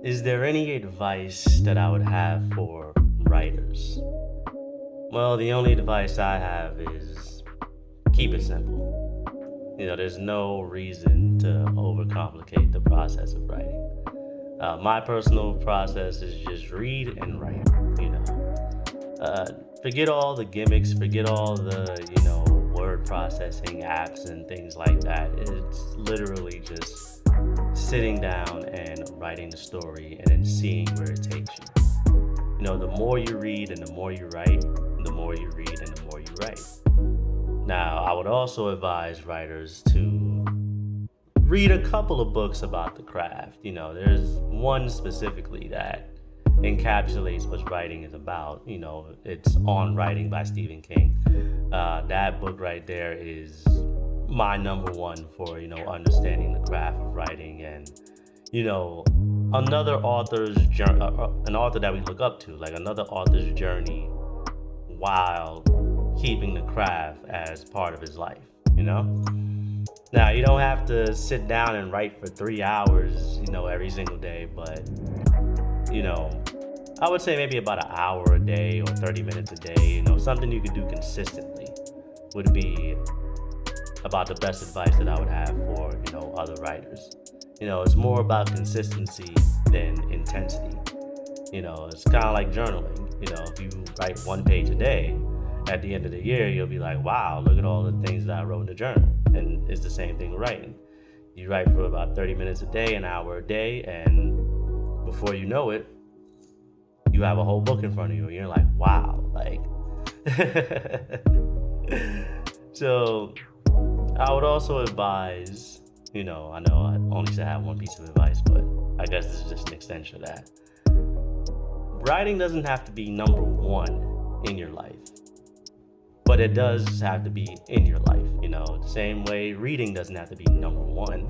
Is there any advice that I would have for writers? Well, the only advice I have is keep it simple. There's no reason to overcomplicate the process of writing. My personal process is just read and write. You know, Forget all the gimmicks, forget all the word processing apps and things like that. It's literally just sitting down and writing the story and then seeing where it takes you. The more you read and the more you write, the more you read and the more you write. Now, I would also advise writers to read a couple of books about the craft. There's one specifically that encapsulates what writing is about. It's On Writing by Stephen King. That book right there is my number one for understanding the craft of writing, and another author's journey, an author that we look up to, like another author's journey while keeping the craft as part of his life. Now, you don't have to sit down and write for 3 hours, every single day, but I would say maybe about an hour a day or 30 minutes a day. Something you could do consistently would be about the best advice that I would have for other writers. It's more about consistency than intensity. It's kind of like journaling. If you write 1 page a day, at the end of the year you'll be like, wow, look at all the things that I wrote in the journal. And it's the same thing with writing. You write for about 30 minutes a day, an hour a day, and before you know it, you have a whole book in front of you and you're like, wow, like so I would also advise, I know I only said I have one piece of advice, but I guess this is just an extension of that. Writing doesn't have to be number one in your life, but it does have to be in your life. The same way reading doesn't have to be number one.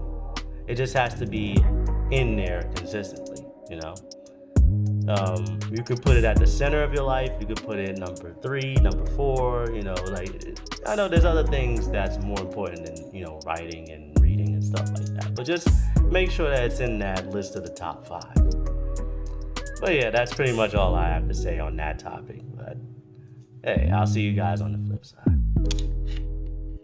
It just has to be in there consistently. You could put it at the center of your life. You could put it number 3, number 4. I know there's other things that's more important than writing and reading and stuff like that. But just make sure that it's in that list of the top 5. But yeah, that's pretty much all I have to say on that topic. But hey, I'll see you guys on the flip side.